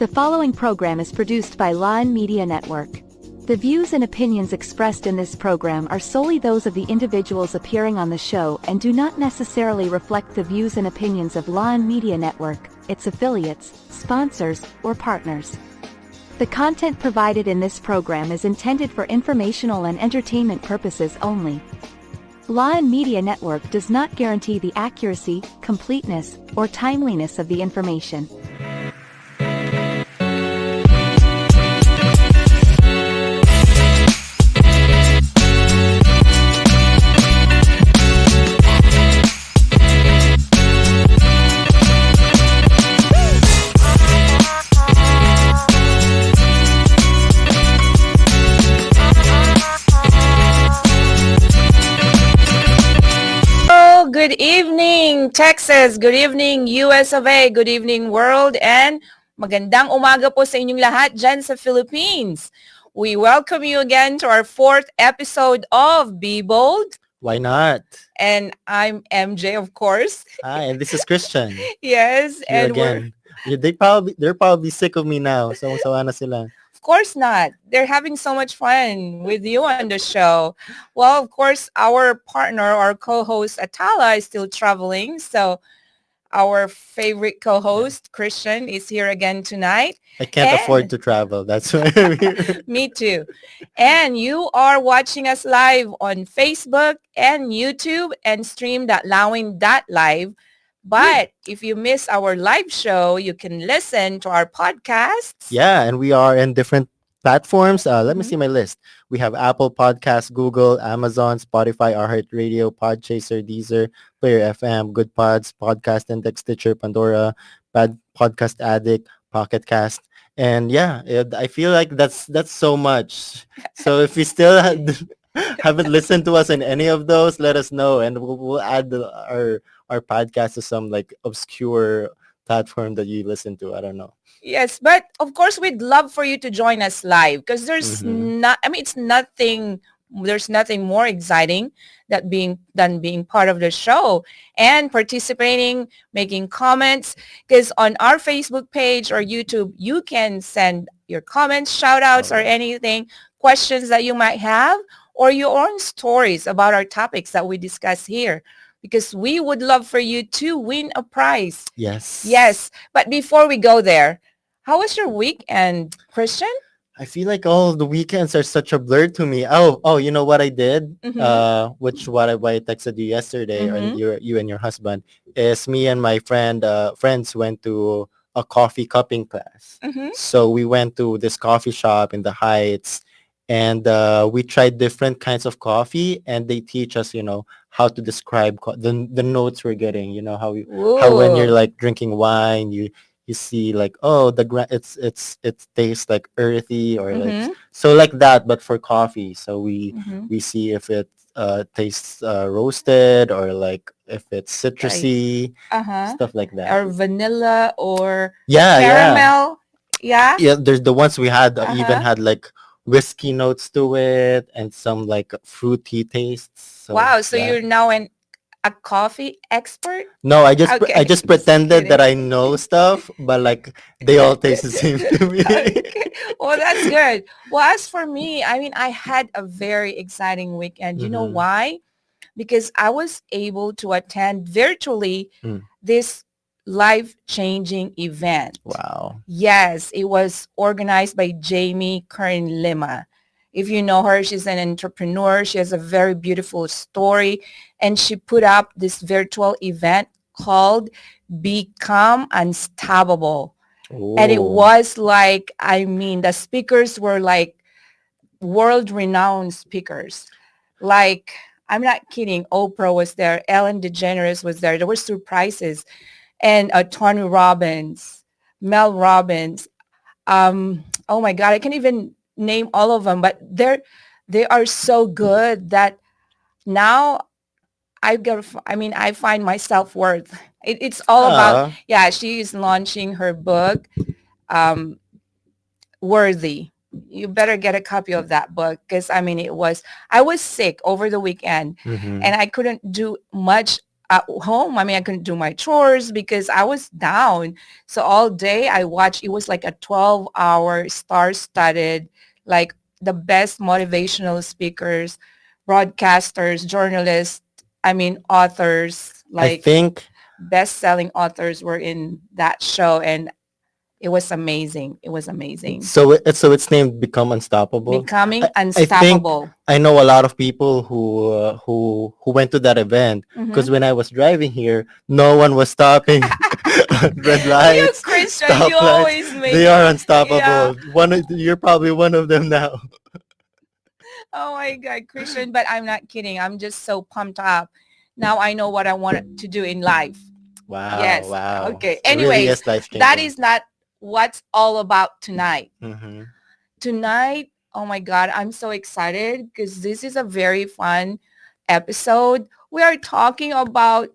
The following program is produced by Lion Media Network. The views and opinions expressed in this program are solely those of the individuals appearing on the show and do not necessarily reflect the views and opinions of Lion Media Network, its affiliates, sponsors, or partners. The content provided in this program is intended for informational and entertainment purposes only. Lion Media Network does not guarantee the accuracy, completeness, or timeliness of the information. Good evening, Texas. Good evening, US of A. Good evening, world. And magandang umaga po sa inyong lahat dyan sa Philippines. We welcome you again to our 4th episode of Be Bold. Why not? And I'm MJ, of course. Hi, and this is Christian. Yes, Here and again. They're probably sick of me now. So sawa na sila. Of course not. They're having so much fun with you on the show. Well, of course, our partner, our co-host Atala is still traveling. So our favorite co-host, Christian, is here again tonight. I can't afford to travel. That's why I'm here. Me too. And you are watching us live on Facebook and YouTube and stream.lawin.live. But if you miss our live show, you can listen to our podcasts. Yeah, and we are in different platforms. Let me see my list. We have Apple Podcasts, Google, Amazon, Spotify, iHeartRadio, Podchaser, Deezer, Player FM, Good Pods, Podcast Index, Stitcher, Pandora, Bad Podcast Addict, Pocket Cast. And yeah, I feel like that's so much. So if you still haven't listened to us in any of those, let us know, and we'll add our podcast to some like obscure platform that you listen to. I don't know. Yes, but of course we'd love for you to join us live because there's there's nothing more exciting than being part of the show and participating, making comments, because on our Facebook page or YouTube, you can send your comments, shout outs, or anything, questions that you might have, or your own stories about our topics that we discuss here, because we would love for you to win a prize. Yes. Yes. But before we go there, how was your weekend, Christian? I feel like all the weekends are such a blur to me. Oh, you know what I did? Mm-hmm. Why I texted you yesterday, Mm-hmm. or you and your husband, is me and my friends went to a coffee cupping class. Mm-hmm. So we went to this coffee shop in the Heights, and we tried different kinds of coffee, and they teach us, how to describe the notes we're getting. You know how when you're like drinking wine, you see like, oh, it tastes like earthy, or Mm-hmm. like so like that, but for coffee. So we Mm-hmm. we see if it tastes roasted, or like if it's citrusy, Uh-huh. stuff like that. Or vanilla or Yeah, caramel. Yeah. yeah. There's the ones we had even Uh-huh. had like whiskey notes to it, and some like fruity tastes. So Wow. So yeah. you're now a coffee expert? No, I just Okay. just Just pretended that I kidding. know stuff, but like they all taste the same to me. Okay. Well, that's good. Well, as for me, I mean, I had a very exciting weekend. You know Mm-hmm. why? Because I was able to attend virtually Mm. this life-changing event. Wow. Yes, it was organized by Jamie Kern Lima. If you know her, she's an entrepreneur. She has a very beautiful story, and she put up this virtual event called Become Unstoppable. And it Oh. was like, I mean, the speakers were like world-renowned speakers. Like, I'm not kidding. Oprah was there. Ellen DeGeneres was there. There were surprises. And Tony Robbins, Mel Robbins. Oh my God, I can't even name all of them, but they are so good that now I find my self-worth. It's all about, Ah. yeah, she is launching her book, um, Worthy. You better get a copy of that book because I was sick over the weekend Mm-hmm. and I couldn't do much at home. I mean, I couldn't do my chores because I was down. So all day I watched, it was like a 12-hour star-studded, like the best motivational speakers, broadcasters, journalists, I mean, authors, I like think best-selling authors were in that show. And it was amazing. It was amazing. so it's named Become Unstoppable. Becoming I think unstoppable. I know a lot of people who went to that event because Mhm. when I was driving here, no one was stopping. Red You, lights, Christian, you stoplights. always make They are yeah. unstoppable. You're probably one of them now. Oh my God, Christian, but I'm not kidding. I'm just so pumped up. Now I know what I want to do in life. Wow, Yes. wow. Okay. It really Anyways, is life that changing. is not what's all about tonight. Mm-hmm. Tonight, oh my God, I'm so excited because this is a very fun episode. We are talking about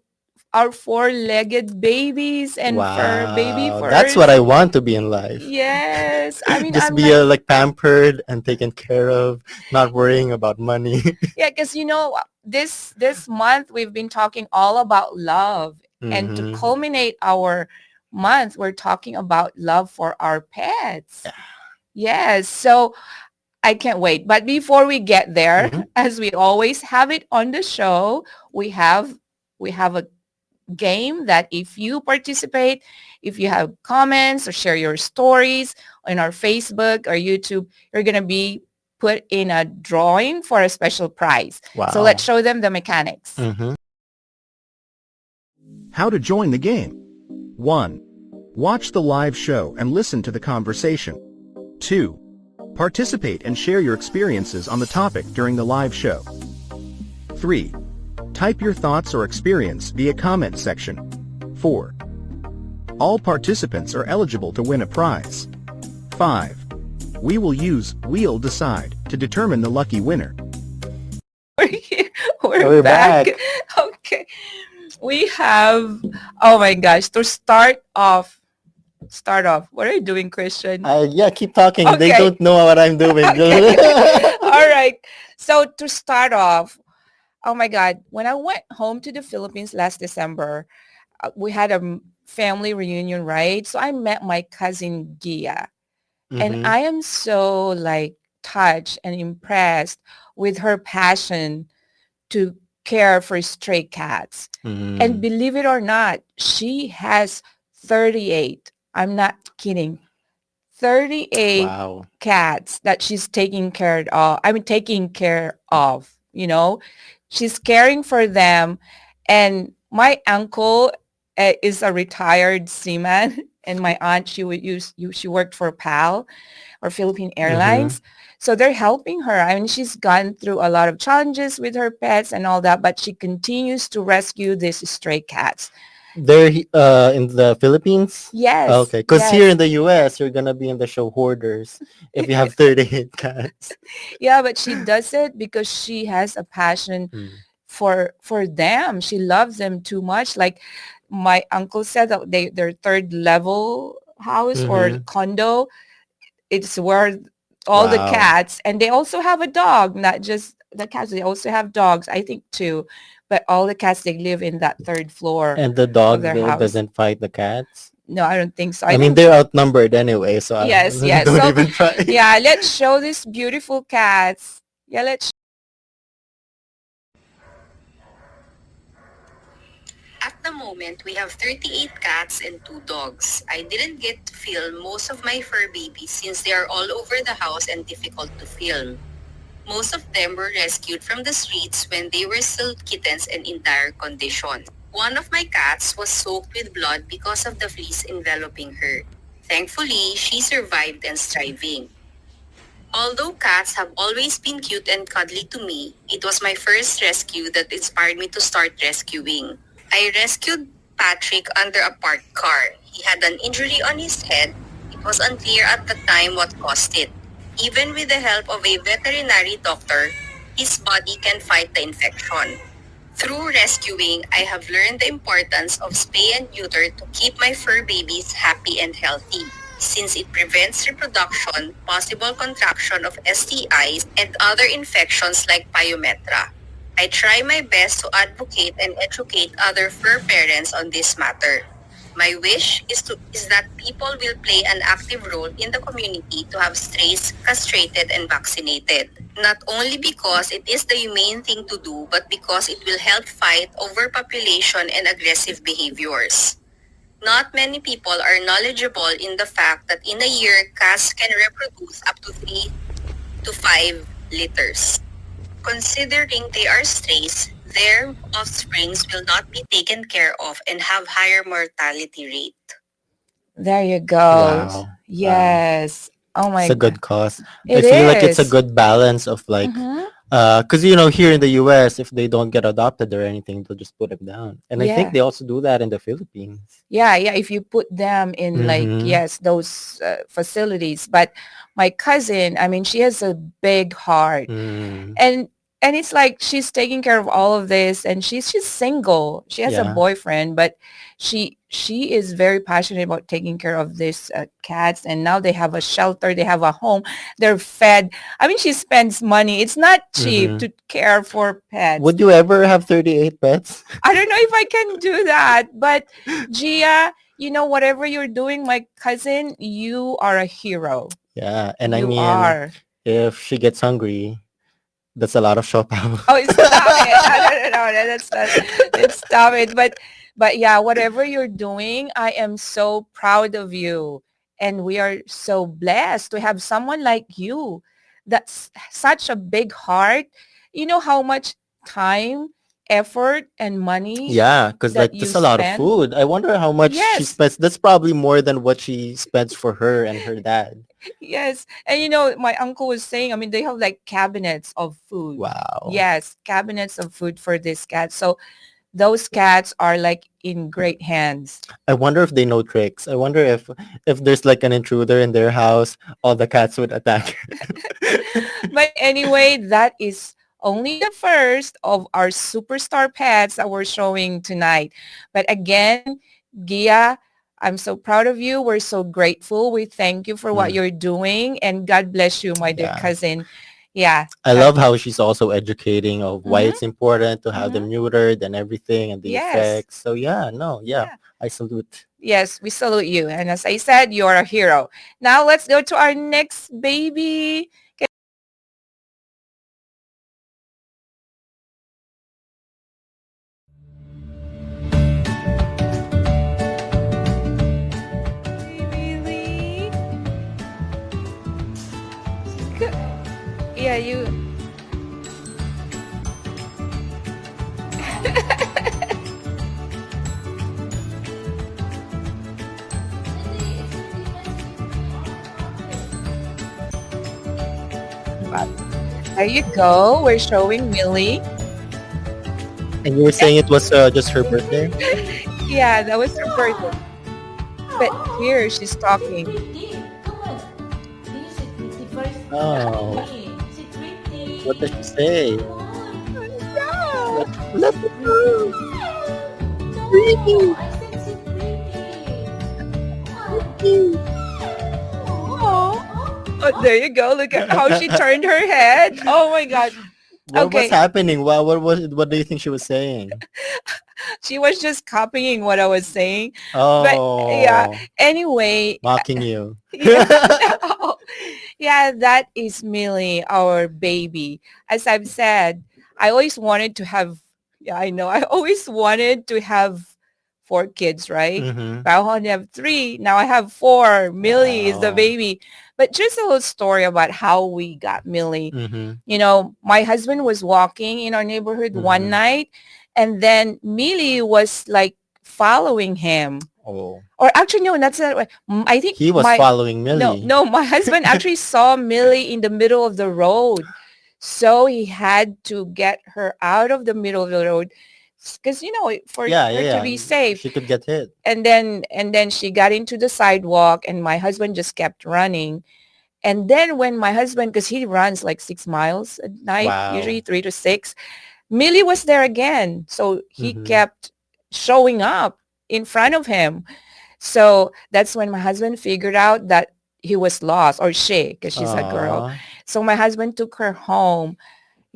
our four-legged babies and fur baby Wow, that's what furs. I want to be in life. Yes. I mean, Just I'm be like, like pampered and taken care of, not worrying about money. yeah, because this month we've been talking all about love, and to Mm-hmm. culminate our month, we're talking about love for our pets. Yeah. Yes, so I can't wait. But before we get there, Mm-hmm. as we always have it on the show, we have a game that if you participate, if you have comments or share your stories on our Facebook or YouTube, you're going to be put in a drawing for a special prize. So let's Wow. show them the mechanics. Mm-hmm. How to join the game. 1. Watch the live show and listen to the conversation. 2. Participate and share your experiences on the topic during the live show. 3. Type your thoughts or experience via comment section. 4. All participants are eligible to win a prize. 5. We will use We'll Decide to determine the lucky winner. We're Back. back. Okay. We have, oh my gosh, to start off. What are you doing, Christian? Yeah, keep talking. They Okay. don't know what I'm doing. Okay. All right. So to start off, oh my God, when I went home to the Philippines last December, we had a family reunion, right? So I met my cousin Gia, and Mm-hmm. I am so like touched and impressed with her passion to care for stray cats. And Mm. believe it or not, she has 38. I'm not kidding. 38 Wow. cats that she's taking care of. I mean, taking care of, she's caring for them. And my uncle is a retired seaman, and my aunt, she worked for PAL or Philippine Mm-hmm. Airlines. So they're helping her. I mean, she's gone through a lot of challenges with her pets and all that, but she continues to rescue these stray cats. They're in the Philippines? Yes. Okay, because here Yes. in the US, you're gonna be in the show Hoarders if you have 38 cats. Yeah, but she does it because she has a passion Mm. for them. She loves them too much. Like my uncle said that their third level house or Mm-hmm. condo, it's where all the Wow. cats, and they also have a dog, not just the cats, they also have dogs, I think two, but all the cats, they live in that third floor And the of dog their house. doesn't fight the cats? No, I don't think so. I mean, think they're outnumbered anyway, so yes, yes. don't So even try. yeah, let's show these beautiful cats. Yeah, let's. At the moment, we have 38 cats and 2 dogs. I didn't get to film most of my fur babies since they are all over the house and difficult to film. Most of them were rescued from the streets when they were still kittens and in dire condition. One of my cats was soaked with blood because of the fleas enveloping her. Thankfully, she survived and is thriving. Although cats have always been cute and cuddly to me, it was my first rescue that inspired me to start rescuing. I rescued Patrick under a parked car. He had an injury on his head. It was unclear at the time what caused it. Even with the help of a veterinary doctor, his body can fight the infection. Through rescuing, I have learned the importance of spay and neuter to keep my fur babies happy and healthy, since it prevents reproduction, possible contraction of STIs, and other infections like pyometra. I try my best to advocate and educate other fur parents on this matter. My wish is that people will play an active role in the community to have strays castrated and vaccinated. Not only because it is the humane thing to do, but because it will help fight overpopulation and aggressive behaviors. Not many people are knowledgeable in the fact that in a year, cats can reproduce up to 3 to 5 litters. Considering they are strays, their offsprings will not be taken care of and have higher mortality rate. There you go. Wow. Wow. Yes. Oh It's my a God. good cause. I It feel like it's a is. good balance of like, Mm-hmm. because here in the US, if they don't get adopted or anything, they'll just put them down. And I think Yeah. they also do that in the Philippines. Yeah, yeah. If you put them in like, Mm-hmm. yes, those facilities. But my cousin, I mean, she has a big heart. Mm. and and it's like she's taking care of all of this, and she's single. She has a Yeah. boyfriend, but she is very passionate about taking care of these cats, and now they have a shelter, they have a home, they're fed. I mean, she spends money. It's not cheap Mm-hmm. to care for pets. Would you ever have 38 pets? I don't know if I can do that, but Gia, whatever you're doing, my cousin, you are a hero. Yeah. And I You mean, are. if she gets hungry, that's a lot of siopaw. Oh, stop it. No, that's not, stop it. But yeah, whatever you're doing, I am so proud of you. And we are so blessed to have someone like you that's such a big heart. You know how much time, effort, and money Yeah, because that like you that's a lot of spend? food. I wonder how much she Yes. spends. That's probably more than what she spends for her and her dad. Yes. And my uncle was saying, I mean, they have like cabinets of food. Wow. Yes, cabinets of food for this cat. So those cats are like in great hands. I wonder if they know tricks. I wonder if there's like an intruder in their house, all the cats would attack her. But anyway, that is only the first of our superstar pets that we're showing tonight. But again, Gia, I'm so proud of you. We're so grateful. We thank you for what Mm, you're doing, and God bless you, my dear yeah. cousin. Yeah. I love how she's also educating of why Mm-hmm, it's important to have mm-hmm. them neutered and everything and the Yes. effects. So yeah, no, yeah. Yeah. I salute. Yes, we salute you. And as I said, you're a hero. Now let's go to our next baby. Really? Yeah, you. But there you go. We're showing Millie. And you were saying it was just her birthday? Yeah, that was her birthday. But here she's talking. Oh, what does she say? Yeah. Let me go. Pretty. Oh, there you go. Look at how she turned her head. Oh my God. What was Okay. happening? What do you think she was saying? She was just copying what I was saying. But yeah, Oh, anyway, mocking you. yeah, no. Yeah, that is Millie, our baby. As I've said, I always wanted to have, yeah, I know, I always wanted to have 4 kids, right? Mm-hmm. But I only have 3. Now I have 4. Millie is the Wow. baby. But just a little story about how we got Millie. Mm-hmm. My husband was walking in our neighborhood one Mm-hmm. night, and then Millie was like following him. Oh, Or actually, no, that's not right. I think he was following Millie. no, my husband actually saw Millie in the middle of the road. So he had to get her out of the middle of the road because, for Yeah, her to yeah, be yeah. safe. She could get hit. And then she got into the sidewalk, and my husband just kept running. And then when my husband, because he runs like 6 miles a night, usually Wow. 3 to 6, Millie was there again. So he Mm-hmm. kept showing up in front of him. So that's when my husband figured out that he was lost, or she, because she's a girl. Aw. So my husband took her home.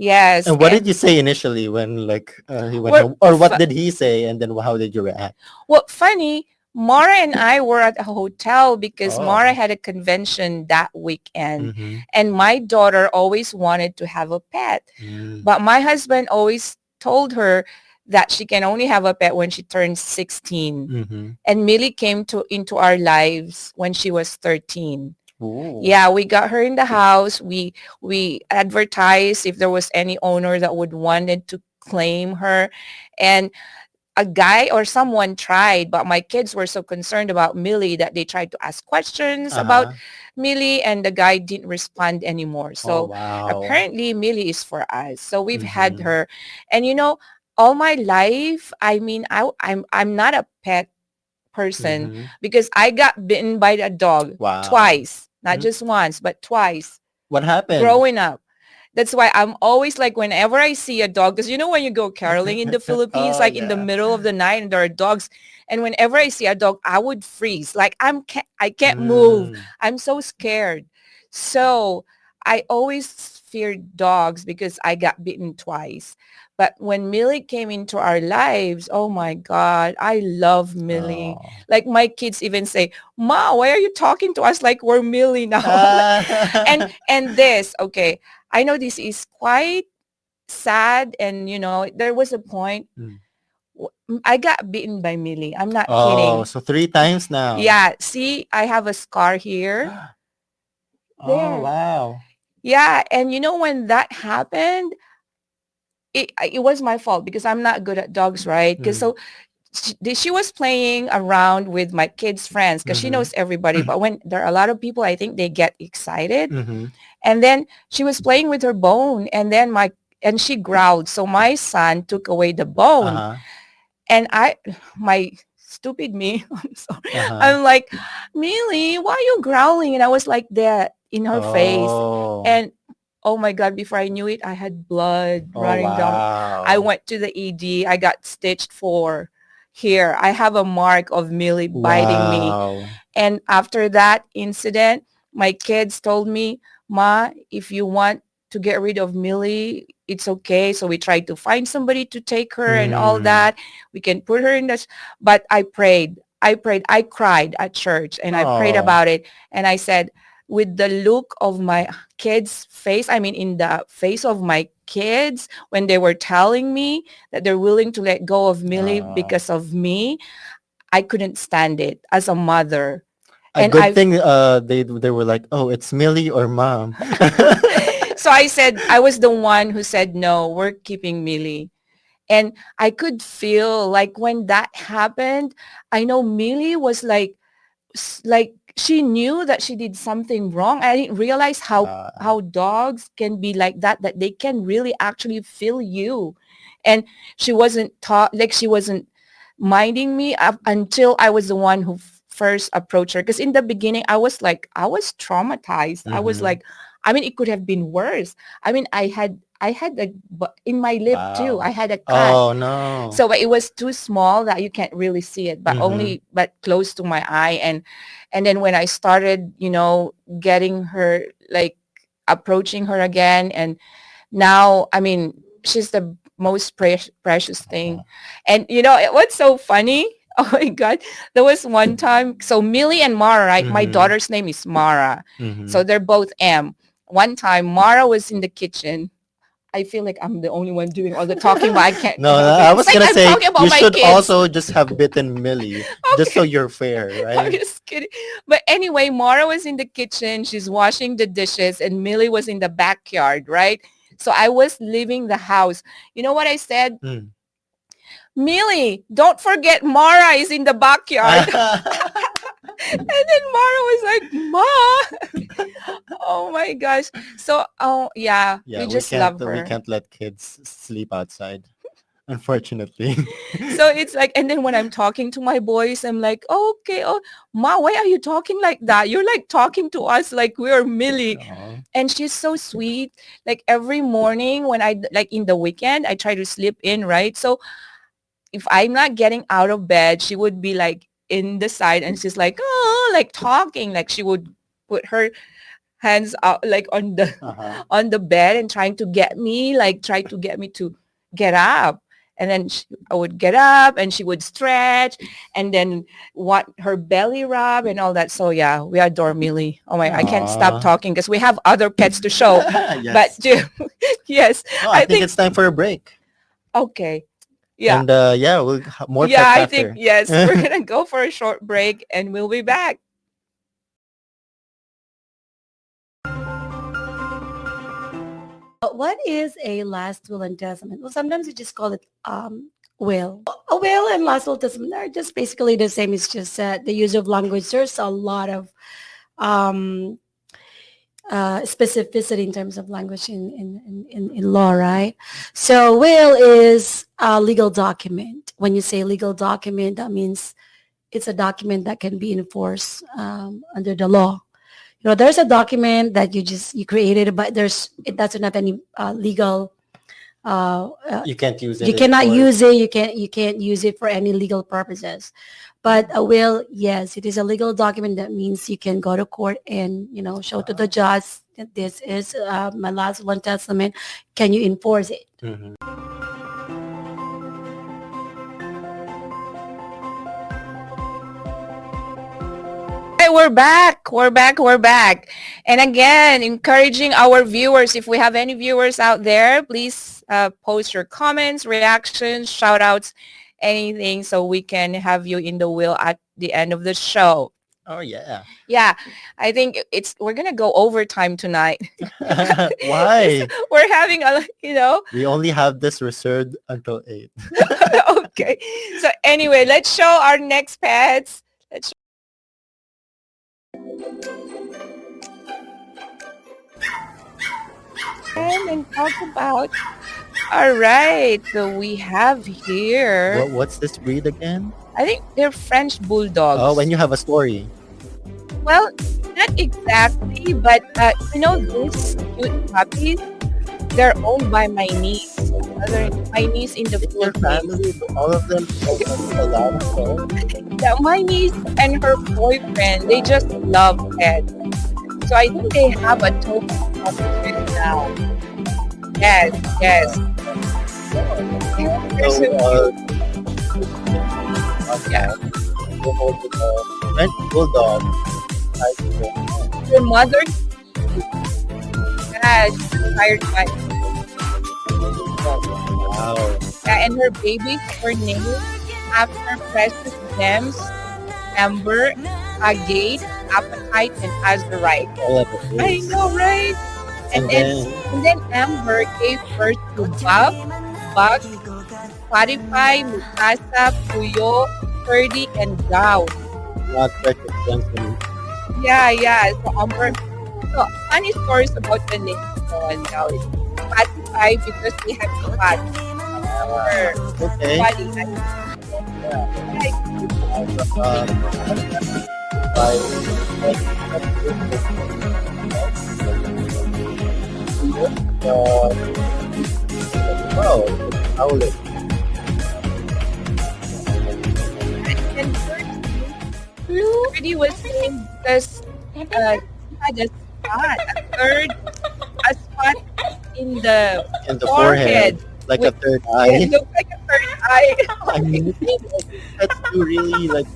Yes. And what did you say initially when like he went Well, home, or what did he say, and then how did you react? well, funny, Mara and I were at a hotel because Mara Oh. had a convention that weekend. Mm-hmm. And my daughter always wanted to have a pet. Mm. But my husband always told her that she can only have a pet when she turns 16. Mm-hmm. And Millie came into our lives when she was 13. Ooh. Yeah, we got her in the house. We advertised if there was any owner that would wanted to claim her. And a guy or someone tried, but my kids were so concerned about Millie that they tried to ask questions about Uh-huh. Millie, and the guy didn't respond anymore. Oh, So wow. apparently Millie is for us. So we've had Mm-hmm. her. And all my life, I mean, I'm not a pet person Mm-hmm. because I got bitten by a dog Wow. twice, not Mm. just once, but twice What happened? growing up. That's why I'm always like, whenever I see a dog, because when you go caroling in the Philippines, Oh, like in the yeah. middle of the night and there are dogs, and whenever I see a dog, I would freeze. Like I can't move. Mm. I'm so scared. So I always feared dogs because I got bitten twice. But when Millie came into our lives, oh my God, I love Millie. Oh. Like my kids even say, Ma, why are you talking to us like we're Millie now? and Ah. and this, okay, I know this is quite sad, and there was a point Mm. I got bitten by Millie. I'm not Oh, kidding. so three times now. Yeah, see, I have a scar here. Oh, There. wow. Yeah, and when that happened, it was my fault because I'm not good at dogs, right? Because Mm. so she was playing around with my kids' friends because she Mm-hmm. knows everybody. But when there are a lot of people, I think they get excited. Mm-hmm. And then she was playing with her bone, and then she growled. So my son took away the bone, Uh-huh. and my stupid me, I'm sorry. Uh-huh. I'm like, Millie, why are you growling? And I was like that in her face. Oh. And oh my God, before I knew it, I had blood Oh, running down. I wow. went to the ED. I got stitched for here. I have a mark of Millie biting me. Wow. And after that incident, my kids told me, Ma, if you want to get rid of Millie, it's okay. So we tried to find somebody to take her and all Mm. that. We can put her in this. But I prayed. I cried at church and I prayed Oh. about it. And I said, with the look of my kids' face, I mean, in the face of my kids, when they were telling me that they're willing to let go of Millie Oh. because of me, I couldn't stand it as a mother. A And good thing they were like, "Oh, it's Millie or mom." so I said, I was the one who said, no, we're keeping Millie. And I could feel like when that happened, I know Millie was like she knew that she did something wrong. I didn't realize how dogs can be like that they can really actually feel you. And she wasn't taught, like she wasn't minding me up until I was the one who first approached her. Because in the beginning, I was traumatized. I was Mm-hmm. like, I mean, it could have been worse. I mean, I had in my lip too. I Wow. had a cut. Oh no. So but it was too small that you can't really see it, but Mm-hmm. only but close to my eye. And then when I started, getting her, like approaching her again, and now, I mean, she's the most precious thing. And what's so funny? Oh my God. There was one time, so Millie and Mara, right? My Mm-hmm. daughter's name is Mara. Mm-hmm. So they're both M. One time, Mara was in the kitchen. I feel like I'm the only one doing all the talking, but I can't No, help I it. It's was like gonna I'm say talking about you my should kids. also just have bitten Millie, just so Okay. you're fair, I'm right? just kidding. But anyway, Mara was in the kitchen. She's washing the dishes, and Millie was in the backyard, right? So I was leaving the house. You know what I said? Mm. Millie, don't forget Mara is in the backyard. And then Mara was like, Ma. Oh my gosh. So, oh yeah, Yeah, we just love we her. can't let kids sleep outside, unfortunately. So it's like, and then when I'm talking to my boys, I'm like, oh, okay, oh, Ma, why are you talking like that? You're like talking to us like we're Millie. Aw. And she's so sweet. Like every morning when like in the weekend, I try to sleep in, right? So if I'm not getting out of bed, she would be like in the side and she's like, oh, like talking, like she would put her hands out like on the Uh-huh. on the bed and trying to get me, like try to get me to get up. And then I would get up and she would stretch and then want her belly rub and all that. So yeah, we adore Millie. Oh my, I can't stop Aw. talking because we have other pets to show. But Yes. yes, Oh, I I think think, it's time for a break. okay. Yeah. And yeah, we'll have more Yeah, pets I think, after. yes, we're going to go for a short break and we'll be back. What is a last will and testament? Well, sometimes we just call it will. A will and last will testament are just basically the same. It's just the use of language. There's a lot of um, specificity in terms of language in law, right? So will is a legal document. When you say legal document, that means it's a document that can be enforced under the law. You know, there's a document that you created, but it doesn't have any legal. You can't use it You in cannot court. use it. You can't use it for any legal purposes. But a will, yes, it is a legal document. That means you can go to court and show to the judge that this is my last will and testament. Can you enforce it? Mhm. Hey, we're back. We're back. We're back. And again, encouraging our viewers, if we have any viewers out there, please post your comments, reactions, shout outs, anything so we can have you in the will at the end of the show. Oh yeah. Yeah, I think we're going to go overtime tonight. Why? We're having a. We only have this reserved until 8. Okay. So anyway, let's show our next pets. Let's and talk about. All right. So we have here. What's this breed again? I think they're French bulldogs. Oh, when you have a story. Well, not exactly, but these cute puppies, they're owned by my niece. My niece in the Your Philippines. family, all of them a lot of fun. Yeah, my niece and her boyfriend, they just love pets. So I think they have a total of right now. Yes, yes. There's So, a- yeah. French bulldog. Her mother, yeah, she's retired by. Wow. Yeah, and her babies were named after precious gems, amber, agate, apatite, and azurite. All of it I is. know, right? And And then Amber gave birth to Bob, Buck, Spotify, Mukasa, Puyo, Ferdy, and Gao. not precious gems and Yeah. So Amber, so funny stories about the name and Gao is Spotify because they have the fat. okay. Spotify. Wow, owlet. And Ferdy was named because he had a spot in the And the forehead. forehead, like a With- third It eye. looked like a third eye. I mean, that's too really like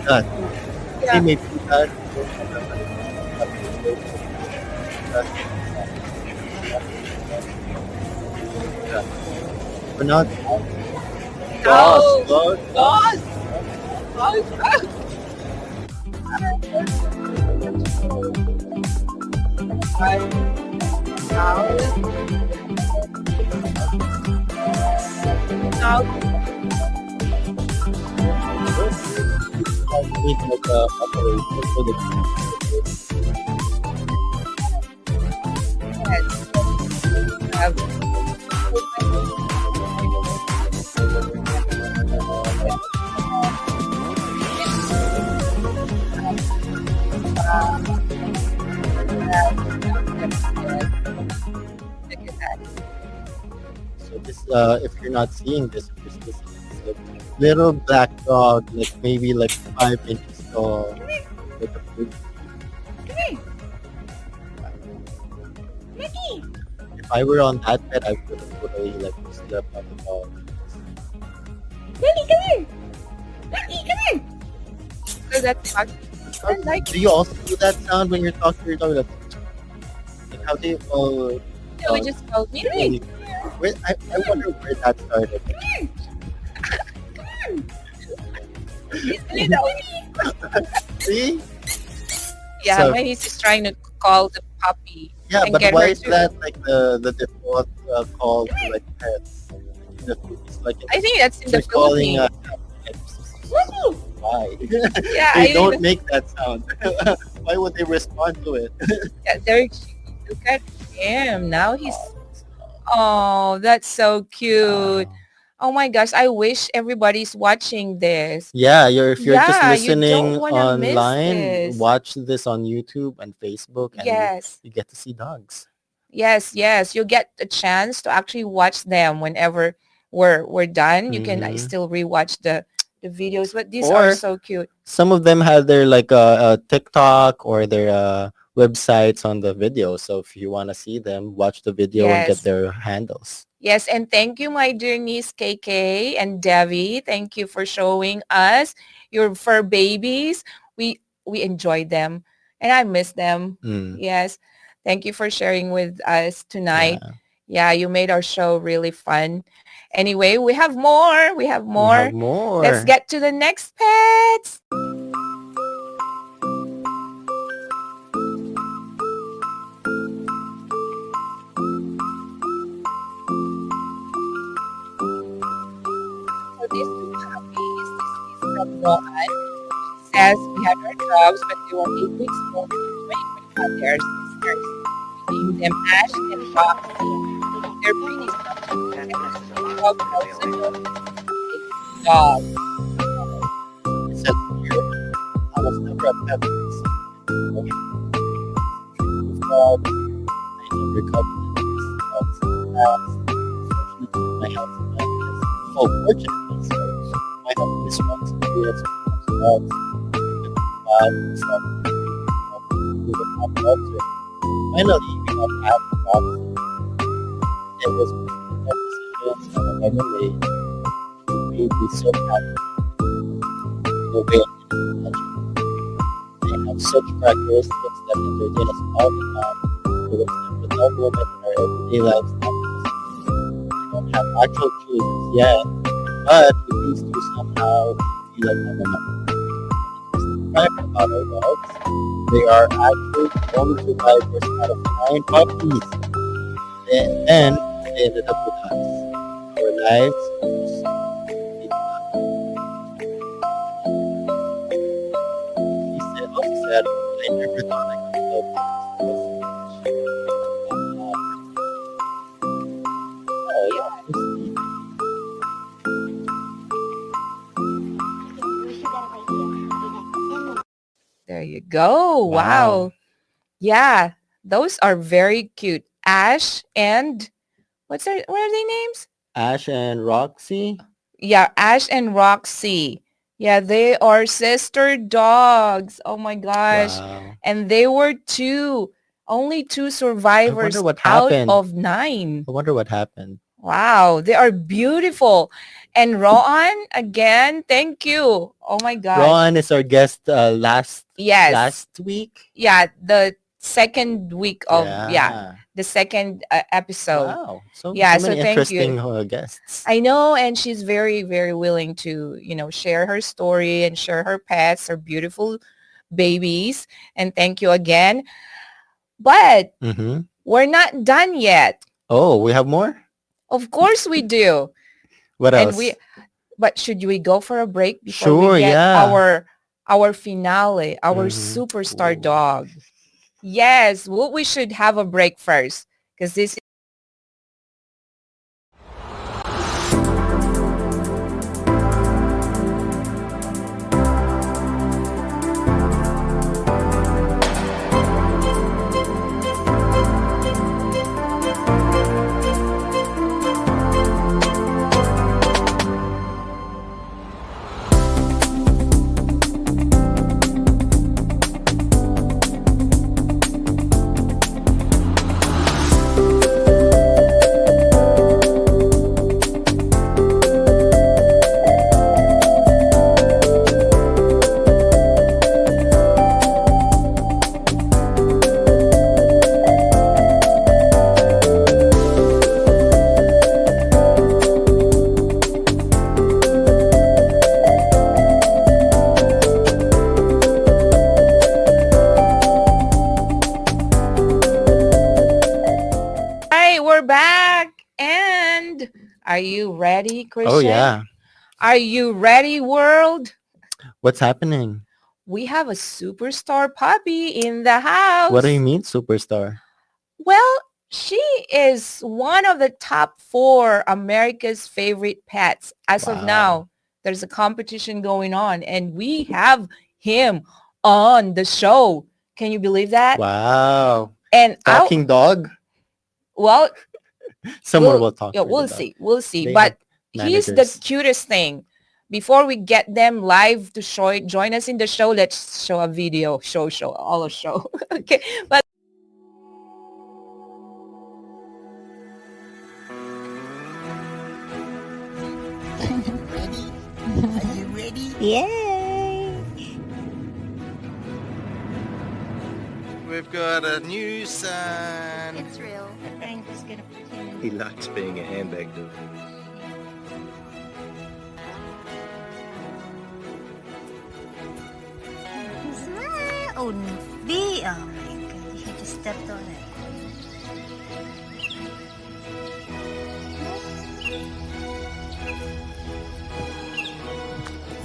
that. Yeah. They may do that. But not Oh, dogs. God. Oh, Need like a operation for the So this, if you're not seeing this, just this like little black dog, like maybe like 5 inches tall, with a blue I were on that bed, I would have totally like slept on the dog. So that's like, Do you also do that sound when you're talking to your dog? Like how do you? Oh, yeah, we just called me. I wonder where that started. See? Yeah, So- my niece is trying to call the puppy. Yeah, And but get why her is to- that like the default call to like pets? It's like I think that's in it's the like calling. Philippines. Why? Yeah, They I don't think make that sound. Why would they respond to it? yeah, look at him. Now he's oh, that's so cute. Oh my gosh, I wish everybody's watching this. Yeah, if you're just Yeah, you don't listening wanna miss online, this. watch this on YouTube and Facebook, and Yes. you get to see dogs. Yes, yes. You'll get a chance to actually watch them whenever we're done. You can Mhm. still rewatch the videos, but these are Or so cute. some of them have their like TikTok or their websites on the video. So if you want to see them, watch the video and get Yes. their handles. Yes, and thank you, my dear niece KK and Devi. Thank you for showing us your fur babies. We enjoyed them and I miss them. Mm, Yes. Thank you for sharing with us tonight. yeah. Yeah, you made our show really fun. Anyway, we have more. We have We more. have more. Let's get to the next pets. So these two puppies, this is from Rohan. Says we had our dogs, but they were 8 weeks old when we had their sisters. We named them Ash and Roxy. They're pretty dog dog. It says here, I was never a pet person. Dog. I never got dogs in the past. Fortunately, my health is not as fortunately, so my health is strong experience with dogs. And stuff. We would have dogs with. Finally, we got half the dogs. It was a decision I have ever made. It made me so happy. No way I can imagine. They have such characteristics that entertain us all the time. We would spend without women in our everyday lives. I don't have actual children yet, but with these two somehow I feel like I'm a mother. Fact about our dogs, they are actually only survivors out of 9 puppies. And then they ended up with us. Our lives just also said, I never thought I could love dogs so much. Oh yeah, There you go. Wow. Wow. Yeah, those are very cute. Ash and what are their names? Ash and Roxy. Yeah, Ash and Roxy. Yeah, they are sister dogs. Oh my gosh. Wow. And they were only two survivors what out happened. of 9. I wonder what happened. Wow, they are beautiful. And Rohan, again, thank you. Oh my gosh. Ron is our guest last Yes. week. Yeah, the second week of the second episode. Wow. So, Yeah, so many so thank you. interesting guests. I know, and she's very, very willing to, share her story and share her pets, her beautiful babies. And thank you again. But Mm-hmm. we're not done yet. Oh, we have more? Of course we do. What else? But should we go for a break before Sure, we get yeah. our finale, our Mhm. superstar Ooh. dog? Yes, we should have a break first because this And are you ready, Christian? Oh yeah. Are you ready, world? What's happening? We have a superstar puppy in the house. What do you mean superstar? Well, she is one of the top 4 America's favorite pets. As of Wow. now, there's a competition going on and we have him on the show. Can you believe that? Wow. And Talking dog? well, Someone will talk yeah, for the dog. we'll see. They But have he's the managers. cutest thing. Before we get them live to join us in the show, let's show a video. Show, all a show. Okay. But Are you ready? Yay! We've got a new son. It's real. I'm just gonna put him in. He likes being a handbag dog. Oh, B! Oh my god, he just stepped on it.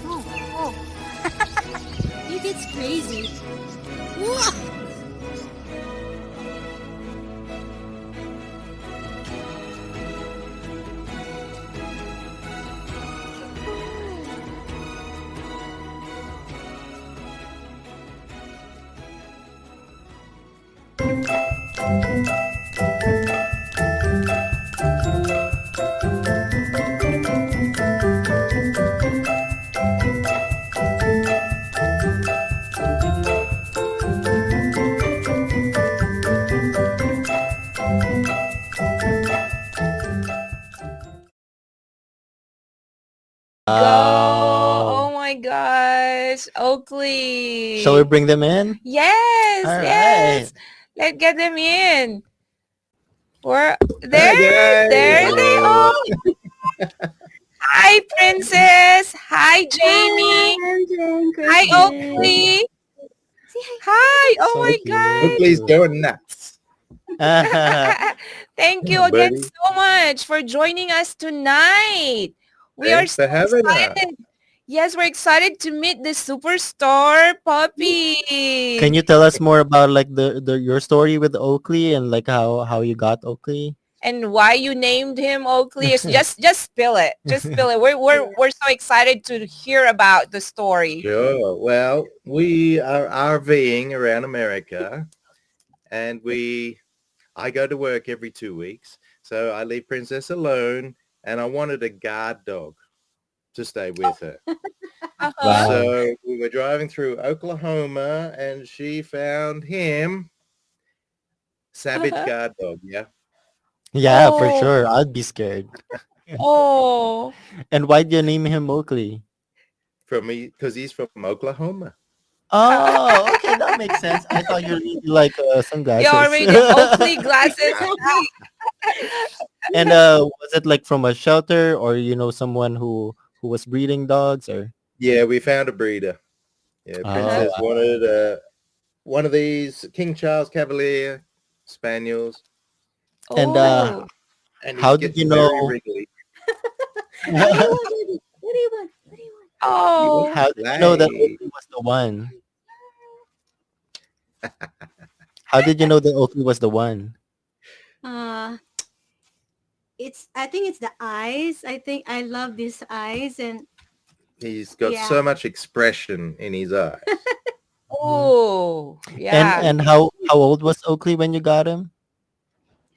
Oh, oh. You gets crazy. Whoa! go. Wow. Oh my gosh. Oakley. Shall we bring them in? Yes, All yes. right. Let's get them in. There guys. they are. Hi, Princess. Hi, Jamie. Hi, Oakley. Hi. Oh So my cute. God. Oakley's going nuts. Thank you Yeah, again buddy. so much for joining us tonight. We Thanks are for having us. excited. Yes, we're excited to meet the superstar puppy. Can you tell us more about like the your story with Oakley and like how you got Oakley? And why you named him Oakley? Just spill it. Just spill it. We're so excited to hear about the story. Sure. Well, we are RVing around America, and I go to work every 2 weeks, so I leave Princess alone, and I wanted a guard dog to stay with her. Uh-huh. Wow. So we were driving through Oklahoma, and she found him. Savage Uh-huh. guard dog, yeah. Yeah, for Oh. sure. I'd be scared. Oh. And why do you name him Oakley? From me, because he's from Oklahoma. Oh, okay, that makes sense. I thought you really like sunglasses. You already Oakley glasses. And was it like from a shelter or someone who was breeding dogs or? Yeah, we found a breeder. Yeah, Oh, Princess wow. wanted one of these King Charles Cavalier Spaniels. And Oh. And How he did gets you very know- wriggly. What do you want, baby? What do you want? What do you want? Oh. How did you know that Play. Oakley was the one? How did you know that Oakley was the one? I think it's the eyes. I think I love these eyes, and He's got Yeah. so much expression in his eyes. Oh. Yeah. And how old was Oakley when you got him?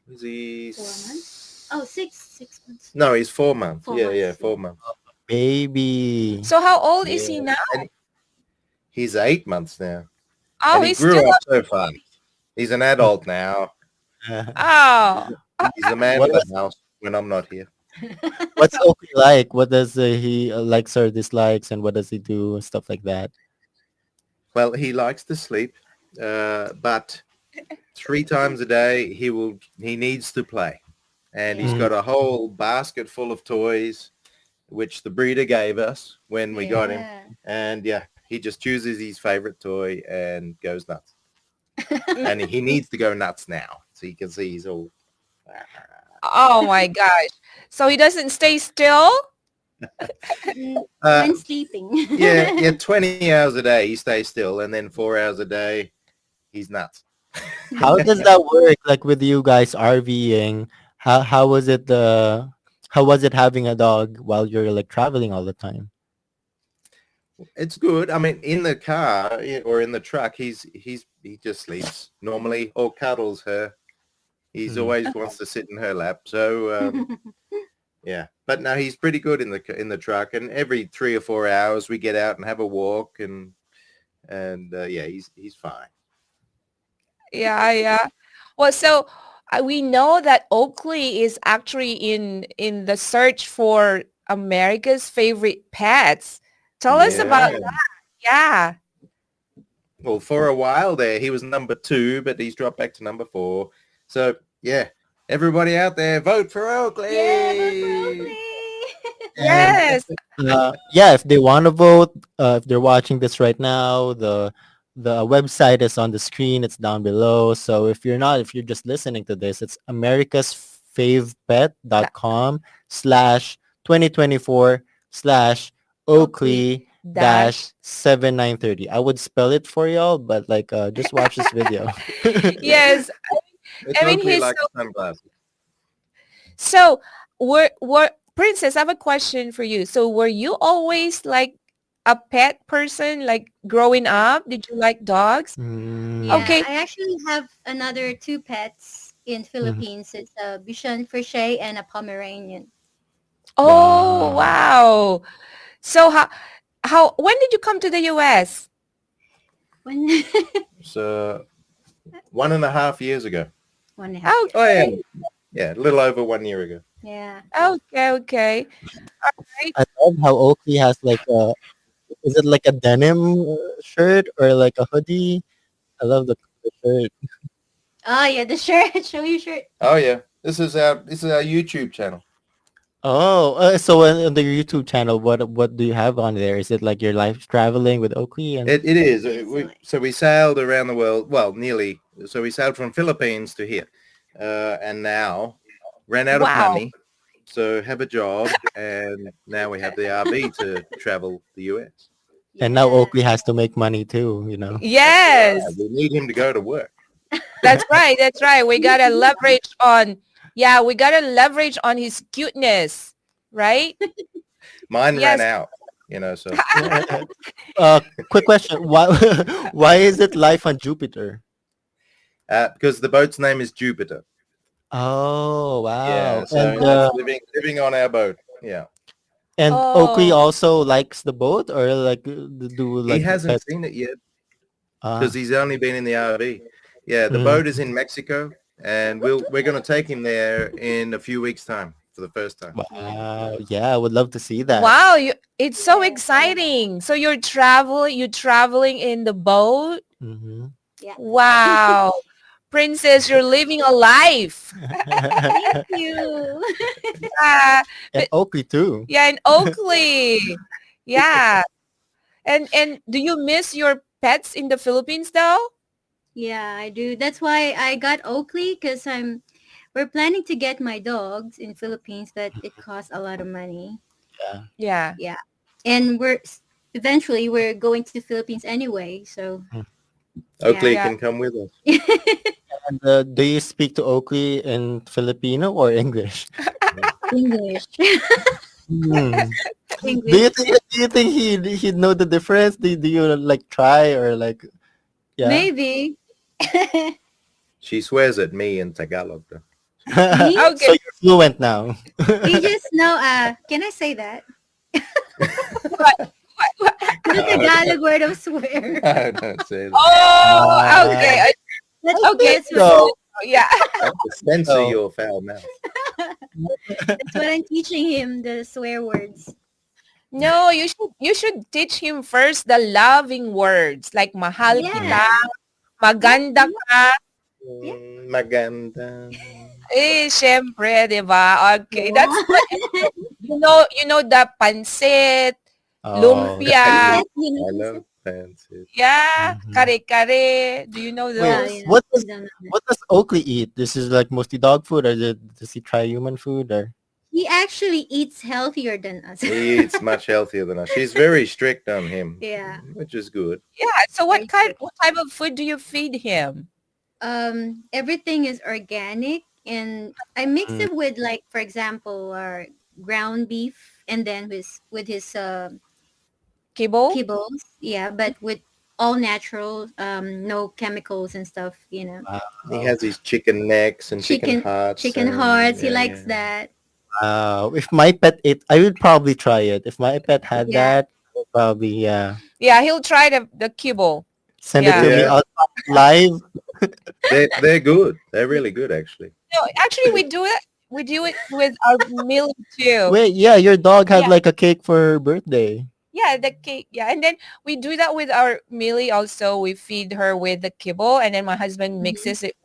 Is he? 4 months? Oh, 6 months. No, he's 4 months. 4 yeah, months, yeah, yeah. 4 months. Baby. So how old is he Yeah. now? And he's 8 months now. Oh, and he he's grew still up so fast. He's an adult now. Oh. He's the man What of the house when I'm not here. What's Oakley like? What does he likes or dislikes, and what does he do and stuff like that? Well, he likes to sleep, but 3 times a day he needs to play, and he's Mhm. got a whole basket full of toys, which the breeder gave us when we got him, Yeah. and yeah, he just chooses his favorite toy and goes nuts, and he needs to go nuts now, so you can see he's all. Oh my gosh. So he doesn't stay still? Uh, When sleeping. yeah, 20 hours a day he stays still, and then 4 hours a day he's nuts. How does that work? Like with you guys RVing, how was it how was it having a dog while you're like traveling all the time? It's good. I mean, in the car or in the truck, he just sleeps normally or cuddles her. He's Mm. always wants to sit in her lap. So yeah, but no, he's pretty good in the truck. And every 3 or 4 hours, we get out and have a walk, and yeah, he's fine. Yeah, yeah. Well, so we know that Oakley is actually in the search for America's favorite pets. Tell us about Yeah. that. Yeah. Well, for a while there, he was number 2, but he's dropped back to number 4. So yeah, everybody out there, vote for Oakley. Yeah, vote for Oakley. And Yes. yeah, if they want to vote, if they're watching this right now, the website is on the screen. It's down below. So if you're not, if you're just listening to this, it's americasfavepet.com/2024/Oakley Dash. 7930. I would spell it for y'all, but like just watch this video. Yes. It's I mean, Oakley he's like so sunglasses. So, were Princess, I have a question for you. So, were you always like a pet person, like growing up? Did you like dogs? Mm, Yeah, Okay. I actually have another 2 pets in Philippines. It's a Bichon Frische and a Pomeranian. Oh, wow. wow. So, when did you come to the US? One, So 1.5 years ago. 1.5 years. Oh yeah, Okay. yeah, a little over 1 year ago. Yeah. Okay, okay. All right. I love how Oakley has like a, is it like a denim shirt or like a hoodie? I love the shirt. Oh yeah, the shirt. Show your shirt. Oh yeah, this is our YouTube channel. Oh, so on the YouTube channel, what do you have on there? Is it like your life traveling with Oakley and? It is. It's So we sailed around the world. Well, nearly. So we sailed from Philippines to here, and now ran out of Wow. money. So have a job, and now we have the RV to travel the US. And now Yeah. Oakley has to make money too, you know. Yes, We need him to go to work. that's right. That's right. We gotta leverage on. Yeah, we gotta leverage on his cuteness, right? Mine Yes. ran out, so Quick question. Why why is it life on Jupiter? because the boat's name is Jupiter. Oh, Yeah, wow. so And he's living on our boat. Yeah. Oakley Oh, also likes the boat or like do He like the hasn't pet seen it yet ah. because he's only been in the RV. Yeah, the Mhm. boat is in Mexico, and we're going to take him there in a few weeks' time for the first time. Wow. Yeah, I would love to see that. wow! It's so exciting. So you're traveling in the boat. Mhm. Yeah. Wow, Princess, you're living a life. Thank you. Yeah, And Oakley too. yeah, in Oakley. Yeah, and do you miss your pets in the Philippines though? Yeah, I do. That's why I got Oakley because we're planning to get my dogs in Philippines, but it costs a lot of money. Yeah. Yeah. Yeah. And eventually we're going to Philippines anyway, so Oakley Yeah. can come with us. And do you speak to Oakley in Filipino or English? English. Hmm. English. Do you think he'd know the difference? Do you like try or like yeah? Maybe. She swears at me in Tagalog, though. Me? So Okay. you're fluent now. You just know, can I say that? The Tagalog word of swear. I don't say that. Oh, okay. Okay. That's So Yeah. I have to censor So- your foul mouth. That's what I'm teaching him, the swear words. No, you should teach him first the loving words like mahal Yeah. kita, maganda ka. Maganda. Syempre, 'di ba? Okay, that's what you know the pansit, Oh, lumpia. Yes, you know, I love pants. Yeah, Mhm. kare kare. Do you know Wait, Yeah, those? yeah. what I does don't know that. what does Oakley eat? This is like mostly dog food, or does he try human food? Or He actually eats healthier than us. He eats much healthier than us. She's very strict on him, Yeah, which is good. Yeah. So very strict. what type of food do you feed him? Everything is organic, and I mix mm, it with, like, for example, ground beef, and then with his Kibble? kibbles. Yeah, but with all natural, no chemicals and stuff. He wow, has his chicken necks and chicken Chicken hearts chicken and hearts. He yeah, likes yeah. that. wow. If my pet ate, I would probably try it. If my pet had Yeah. that, I would probably Yeah, he'll try the kibble. send it Yeah. to me Yeah, out live. they're good. They're really good actually. No, actually we do it. We do it with our meal too. Wait, yeah, your dog had Yeah. like a cake for her birthday. Yeah, the cake. Yeah. And then we do that with our Millie also. We feed her with the kibble and then my husband Mhm. mixes it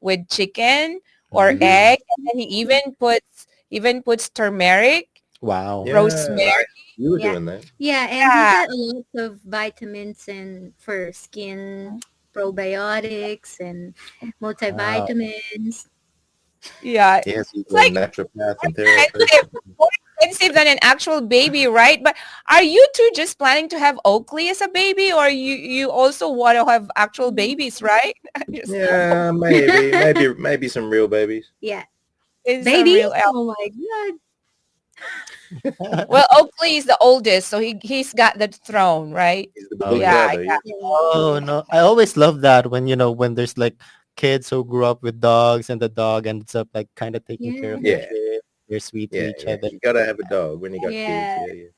with chicken or Mhm. Mm, egg. And then he even puts turmeric, wow. Yeah, rosemary. you were Yeah. doing that. Yeah, and he Yeah. got a lot of vitamins and for skin, probiotics and Wow. multivitamins. Yeah. Yes, he's It's a like naturopath and more therapist. expensive, more expensive than an actual baby, right? But are you two just planning to have Oakley as a baby or you also want to have actual babies, right? Just Yeah, maybe some real babies. Yeah. is a Babies? real elf. Oh my god. Well, Oakley is the oldest, so he's got the throne, right? He's the Oh big yeah. Yeah, brother. yeah. Yeah. Oh no, I always love that when when there's like kids who grew up with dogs and the dog ends up like kind of taking care of the Yeah. Yeah, kid. They're sweet to yeah, each yeah. other. You gotta have a dog when you got kids. Yeah. Yeah, yeah.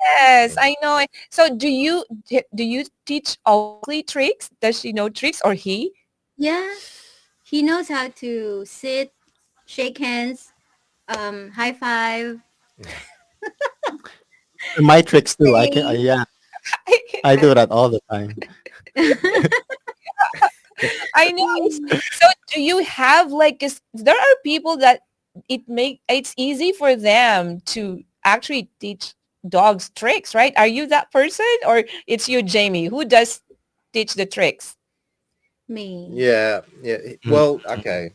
Yes, Yeah. I know it. So do you teach Oakley tricks? Does she know tricks or he? Yeah. He knows how to sit, shake hands, high five, My tricks too. I can. say. Yeah, I do that all the time. I know. So do you have like, 'cause there are people that it's easy for them to actually teach dogs tricks, right? Are you that person or it's you, Jamie, who does teach the tricks? Me. Yeah, yeah. Mm. Well, okay.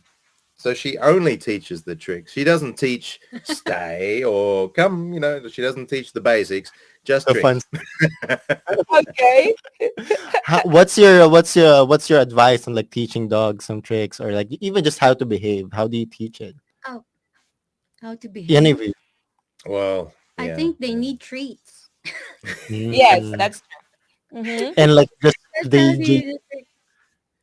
So she only teaches the tricks. She doesn't teach stay or come, she doesn't teach the basics, just The fun. tricks. Okay. What's your advice on like teaching dogs some tricks or like even just how to behave? How do you teach it? Oh, how to Any behave? of you? Well, I yeah. think they need treats. Yes, Mm. that's true. And like just That's how they they ju- use it.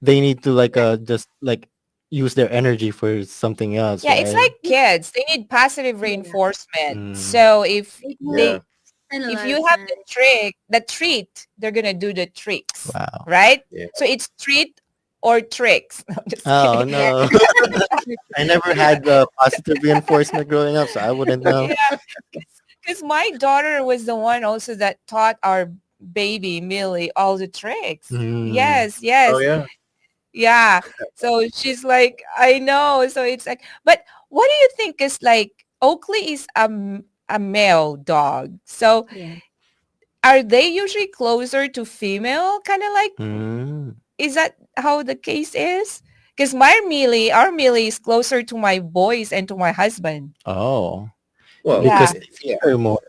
they need to like Yeah. just like use their energy for something else, Yeah, it's right? like kids. They need positive Yeah. reinforcement. Mm. So if They Yeah. can spend a if lot you of have time. the treat, they're gonna do the tricks, Wow. right? Yeah. So it's treat or tricks. I'm just Oh kidding. Yeah. no. I never had positive reinforcement growing up, so I wouldn't know. Yeah, because my daughter was the one also that taught our baby Millie all the tricks. Mm. Yes, Oh yes, yeah. yeah. So she's like, I know. So it's like, but what do you think is like Oakley is a male dog. So Yeah. are they usually closer to female? Kind of like, Mm. is that how the case is? Because our Millie is closer to my boys and to my husband. Oh, Well, Yeah, because they feed yeah. her more.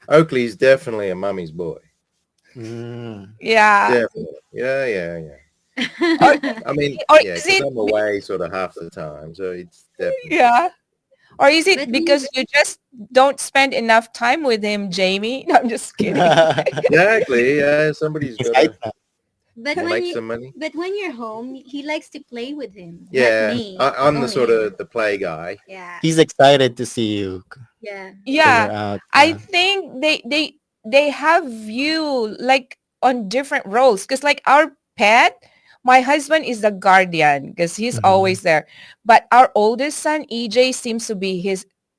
Oakley's definitely a mummy's boy. Mm. yeah. Definitely. Yeah, yeah, yeah. Or I mean, or yeah, is because it I'm away sort of half the time, so it's definitely. yeah? Or is it But because you just don't spend enough time with him, Jamie? No, I'm just kidding. Exactly. Yeah, somebody's got Besides to that, but when make you some money. but when you're home, he likes to play with him, not Yeah, me. I'm the Only sort him. of the play guy. Yeah. he's excited to see you Yeah. when Yeah, you're out. I think they have you like on different roles because like our pet, my husband is the guardian because he's Mhm. always there, but our oldest son EJ seems to be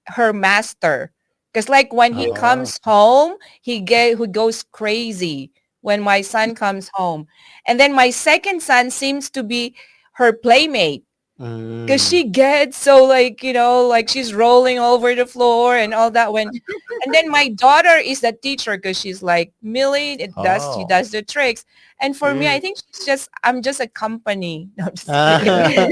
her master because like when he Yeah. Oh. comes home who goes crazy when my son comes home, and then my second son seems to be her playmate. because Mm. she gets so like, like she's rolling over the floor and all that and then my daughter is the teacher because she's like, Millie, she Oh. does the tricks. And for me, I Mm. think I'm just a company. No, I'm just kidding. Ah.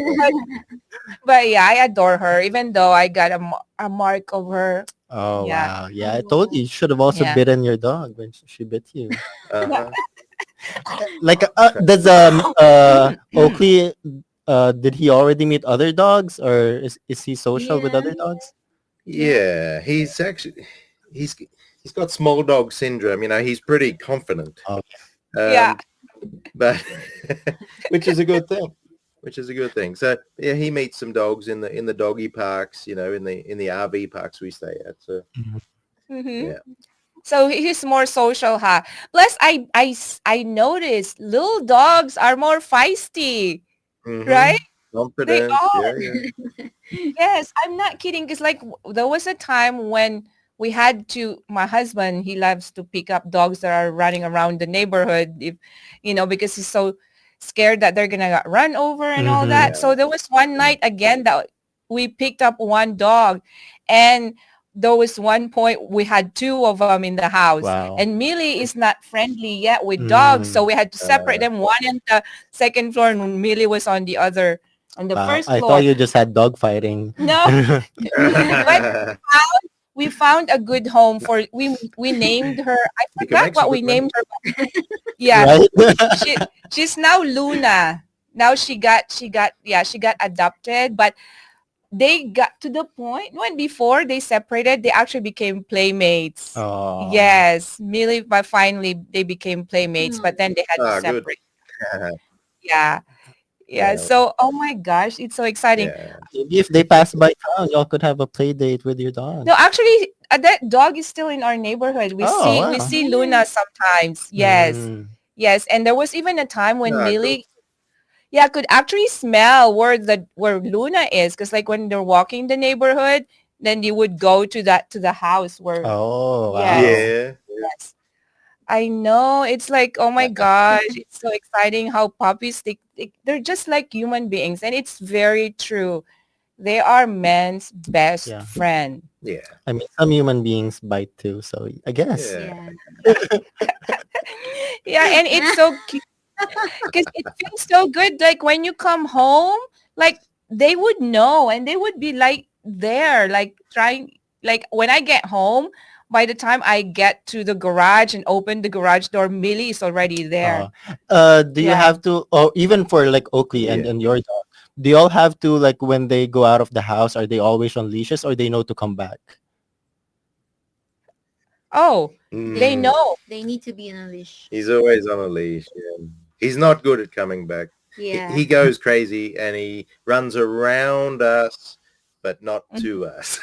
But yeah, I adore her, even though I got a mark of her. Oh, Yeah. wow. Yeah, I told you should have also Yeah. bitten your dog when she bit you. Uh-huh. Like, does Oakley, did he already meet other dogs, or is he social with Yeah. other dogs? Yeah, he's he's got small dog syndrome. He's pretty confident. Oh, Yeah. Um, but which is a good thing. Which is a good thing. So yeah, he meets some dogs in the doggy parks, in the RV parks we stay at. So Hmm. yeah. So he's more social, huh? Plus, I noticed little dogs are more feisty, right? Mm-hmm. They Confidence. are. Yeah, yeah. Yes, I'm not kidding. Because like there was a time when my husband, he loves to pick up dogs that are running around the neighborhood, because he's so scared that they're gonna get run over and all Mm-hmm. that. Yeah. So there was one night again that we picked up one dog, and there was one point we had two of them in the house, Wow. and Millie is not friendly yet with dogs, so Mm. we had to separate them. One on the second floor, and Millie was on the Wow. first I thought floor. you just had dog fighting. No, but we found a good home for we named her. I You can forgot make some what we good money. named her. Yeah, Right? she's now Luna. Now she got adopted, but they got to the point when before they separated, they actually became playmates. Oh. Yes, Millie, but finally they became playmates, but then they had to Good. separate. Yeah. Yeah. Yeah, So, oh my gosh, it's so exciting. yeah. Maybe if they pass by town, y'all could have a play date with your dog. No, actually, that dog is still in our neighborhood. We Oh, see we wow. see Luna sometimes. Yes, Mm. yes. And there was even a time when Good. Millie, yeah, could actually smell where Luna is, because like when they're walking the neighborhood, then you would go to the house where. Oh, wow. Yes, Yeah. yes. I know. It's like, oh my gosh, it's so exciting how puppies they're just like human beings, and it's very true. They are man's best Yeah. friend. Yeah. I mean, some human beings bite too, so I guess. Yeah. Yeah. Yeah, and it's so cute because it feels so good. Like when you come home, like they would know and they would be like there, like trying, like when I get home, by the time I get to the garage and open the garage door, Millie is already there. Do you Yeah. have to, or even for like Oakley Yeah. and your dog, do you all have to, like, when they go out of the house, are they always on leashes or they know to come back? Oh, they Mm. know. They need to be on a leash. He's always on a leash. Yeah. He's not good at coming back. Yeah. He goes crazy and he runs around us, but not to us.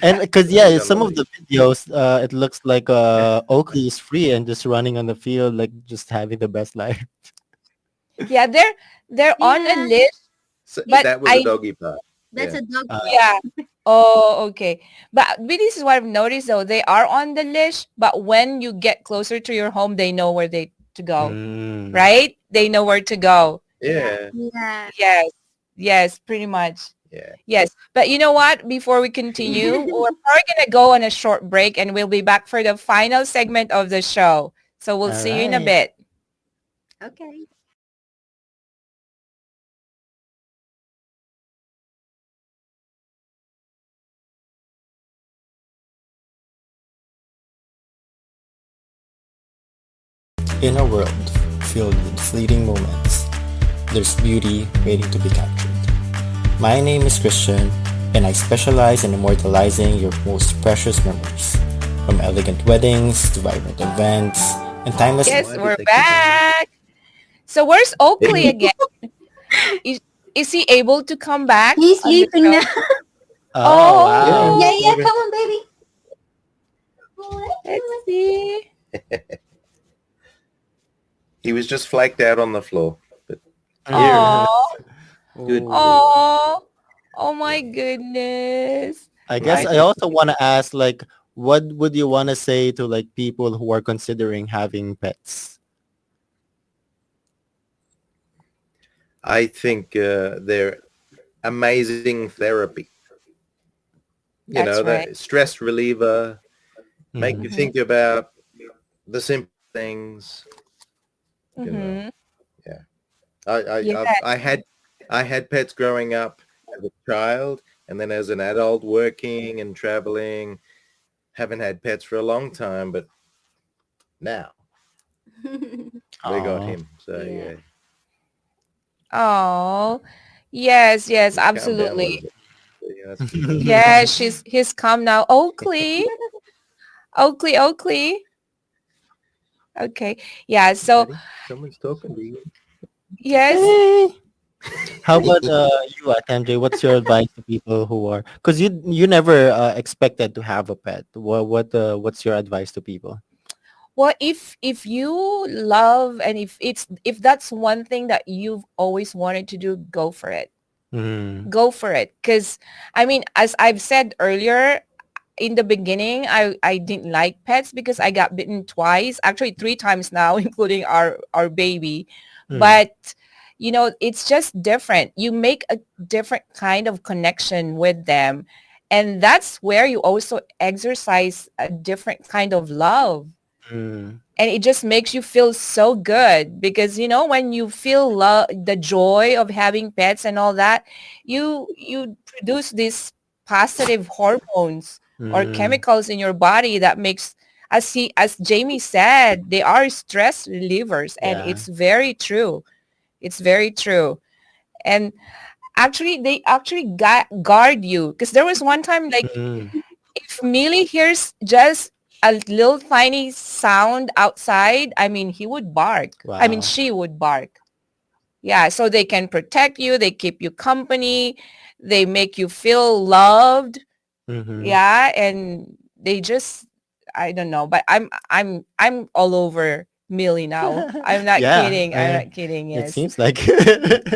And because, He's on some the of the leash. videos, it looks like Oakley is free and just running on the field, like just having the best life. Yeah, they're on a Yeah. list, So but that was a doggy park. That's Yeah. a dog. yeah. Oh, okay. But this is what I've noticed though. They are on the list, but when you get closer to your home, they know where they to go, Mm. right? They know where to go. Yeah. Yeah. Yes. Yes, pretty much. Yeah. Yes. But you know what? Before we continue, we're probably going to go on a short break and we'll be back for the final segment of the show. So we'll All see you in a right. bit. Okay. In a world filled with fleeting moments, there's beauty waiting to be captured. My name is Christian, and I specialize in immortalizing your most precious memories, from elegant weddings to vibrant events and timeless. Yes, Why did we're they keep back. So where's Oakley again? Is, is he able to come back He's on the sleeping show? now. Oh, wow. Yeah, yeah. Maybe. Come on, baby. Let's see. He was just flaked out on the floor. But Oh, Good. oh my goodness. I guess I also want to ask, like, what would you want to say to like people who are considering having pets? I think they're amazing therapy. You know, That's right. the stress reliever, make Mhm. you Mm-hmm. think about the simple things. You know, Mm-hmm. yeah. Yeah. I had pets growing up as a child, and then as an adult, working and traveling. Haven't had pets for a long time, but now we got Oh. him. So Yeah. yeah, Oh, yes, yes, he's calmed down a little absolutely. bit. So, yeah, that's good. Yeah, he's come now. Oakley, Oakley, Oakley. Okay. Yeah. So Daddy, someone's talking to you. yes. Hey. How about you, MJ? What's your advice to people who are, because you never expected to have a pet. What's your advice to people? Well, if you love and if that's one thing that you've always wanted to do, go for it. Mm, Go for it. Because I mean, as I've said earlier, in the beginning, I didn't like pets because I got bitten twice, actually three times now, including our baby. mm, But you know, it's just different. You make a different kind of connection with them. And that's where you also exercise a different kind of love. mm, And it just makes you feel so good because you know when you feel the joy of having pets and all that, you produce these positive hormones or mm. chemicals in your body that makes, as Jamie said, they are stress relievers, and Yeah. it's very true. It's very true. And actually they actually guard you because there was one time, like, Mm. if Millie hears just a little tiny sound outside, I mean, he would bark. I mean, Wow. she would bark. Yeah, so they can protect you. They keep you company. They make you feel loved. Mm-hmm. Yeah, and they just, I don't know, but I'm all over Millie now. I'm not Yeah. kidding. I'm not kidding. It Yes. seems like.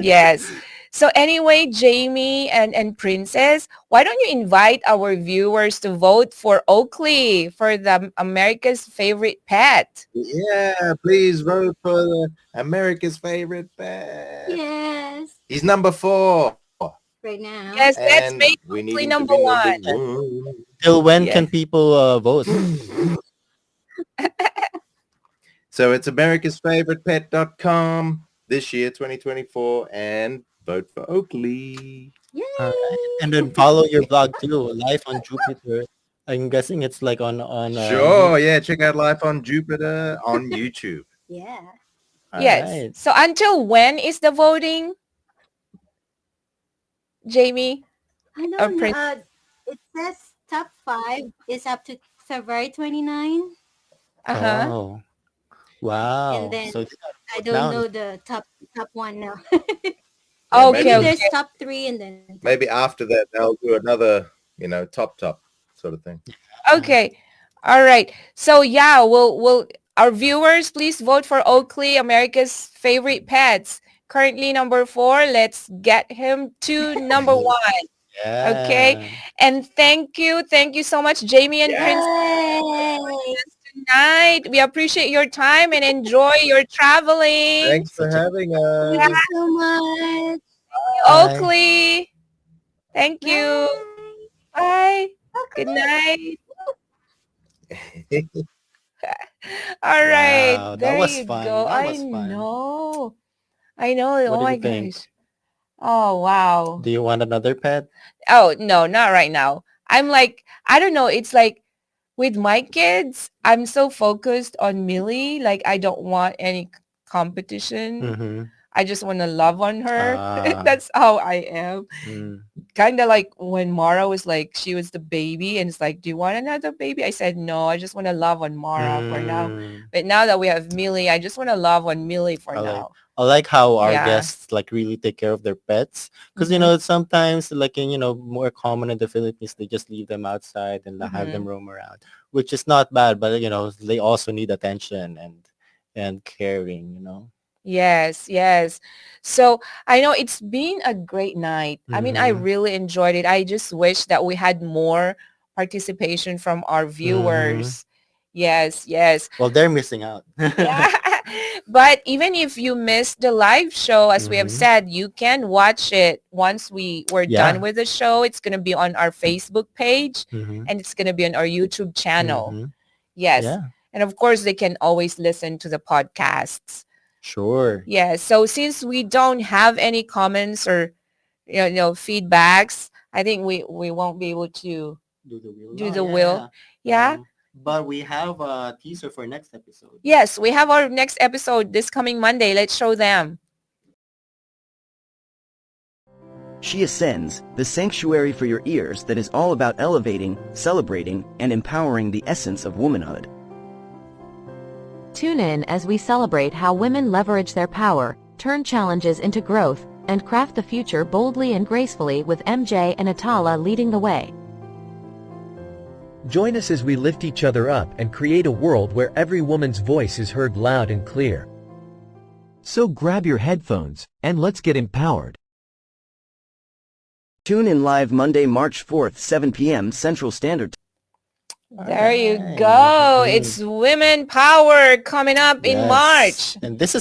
Yes. So anyway, Jamie and Princess, why don't you invite our viewers to vote for Oakley for the America's favorite pet? Yeah, please vote for America's favorite pet. Yes. He's number 4, Right now. Yes, let's and make we need Oakley him to number be number one. one. Till when Yes. can people vote? So it's americasfavoritepet.com this year, 2024, and vote for Oakley. All right. Yay. And then follow your blog too, Life on Jupiter. I'm guessing it's like on Sure, yeah, check out Life on Jupiter on YouTube. Yeah. all Yes. right. So until when is the voting, Jamie I or don't know. Prince? It says top 5 is up to February 29, Uh-huh. Oh, and wow. then So they gotta I vote don't now. know the top one now. Yeah, Okay, Maybe maybe there's okay. top 3 and then top. maybe after that they'll do another, top sort of thing. Okay. All right. So yeah, we'll our viewers, please vote for Oakley, America's favorite pets. Currently number 4. Let's get him to number 1. Okay. Yeah. And thank you so much, Jamie and Prince, Yay. tonight. We appreciate your time and enjoy your traveling. Thanks for Such a having Thank Yeah, you us. so much. bye. Oakley. Thank you. Bye. Bye. Good night. All right. Wow, that There was you fun. go. That I was fun. know. I know. What Oh do you my think? gosh. Oh, wow. Do you want another pet? Oh, no, not right now. I'm like, I don't know. It's like with my kids, I'm so focused on Millie. Like, I don't want any competition. Mm-hmm. I just want to love on her. Ah. That's how I am. Mm. Kind of like when Mara was like, she was the baby and it's like, do you want another baby? I said, no, I just want to love on Mara for now. Mm. But now that we have Millie, I just want to love on Millie for I like now. I like how our Yeah. guests like really take care of their pets because Mm-hmm. sometimes like in more common in the Philippines they just leave them outside and have Mm-hmm. them roam around, which is not bad, but they also need attention and caring. Yes, yes. So I know it's been a great night. I mean, I Mm-hmm. really enjoyed it. I just wish that we had more participation from our Mm-hmm. viewers. Yes, yes. Well, they're missing out. Yeah. But even if you missed the live show, as we have Mhm. said, you can watch it once we're Yeah. done with the show. It's going to be on our Facebook page Mhm. and it's going to be on our YouTube channel. Mhm. Yes. Yeah. And of course, they can always listen to the podcasts. Sure. Yeah. So since we don't have any comments or feedbacks, I think we won't be able to Do the wheel. do Oh, the yeah, will. Yeah. but we have a teaser for next episode. Yes, we have our next episode this coming Monday. Let's show them. She Ascends, the sanctuary for your ears that is all about elevating, celebrating, and empowering the essence of womanhood. Tune in as we celebrate how women leverage their power, turn challenges into growth, and craft the future boldly and gracefully with MJ and Atala leading the way. Join us as we lift each other up and create a world where every woman's voice is heard loud and clear. So grab your headphones, and let's get empowered. Tune in live Monday, March 4th, 7 p.m. Central Standard Time. There you Alright. go. Mhm. It's Women Power coming up in Yes. March. And this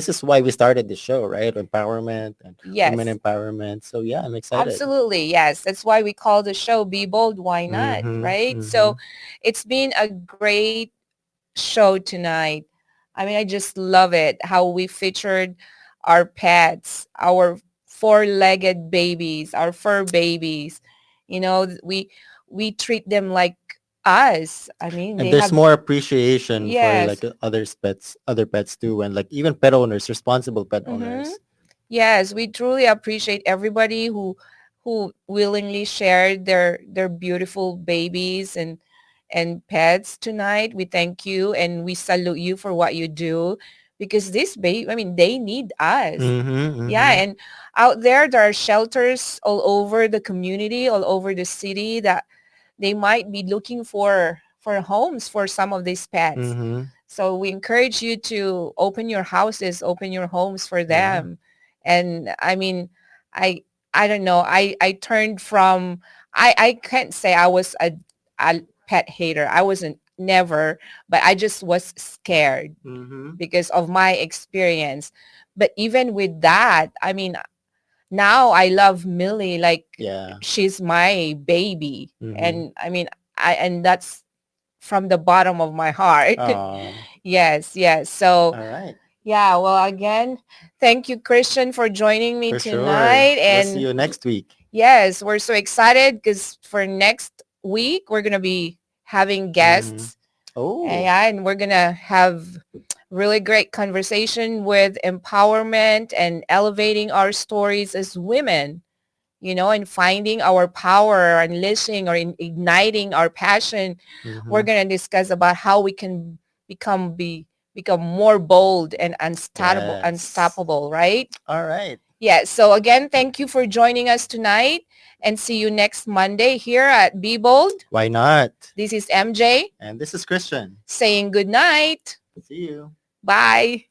is why we started the show, right? Empowerment and Yes. women empowerment. So yeah, I'm excited. Absolutely. Yes. That's why we call the show Be Bold, Why Not? Mhm, Right? So it's been a great show tonight. I mean, I just love it how we featured our pets, our four-legged babies, our fur babies. We treat them like us. I mean, And they there's have more appreciation for yes. like other pets too, and like even pet owners, responsible pet Mhm. owners. Yes, we truly appreciate everybody who willingly shared their beautiful babies and pets tonight. We thank you and we salute you for what you do because I mean, they need us. Yeah, and out there are shelters all over the community, all over the city that they might be looking for homes for some of these pets. So we encourage you to open your houses, open your homes for them. And I mean, I don't know. I turned from I can't say I was a pet hater. I wasn't never, but I just was scared because of my experience. But even with that, I mean, now I love Millie like Yeah. she's my baby. And I mean, and that's from the bottom of my heart. Aw. Yes. So All right. yeah, well, again, thank you, Christian, for joining me For sure. tonight. We'll And see you next week. yes, we're so excited because for next week, we're going to be having guests. Oh. And we're going to have really great conversation with empowerment and elevating our stories as women, and finding our power, unleashing or igniting our passion. We're going to discuss about how we can become more bold and unstoppable, right? All right. Yeah. So again, thank you for joining us tonight and see you next Monday here at Be Bold. Why not? This is MJ And this is Christian. saying good night. See you. Bye.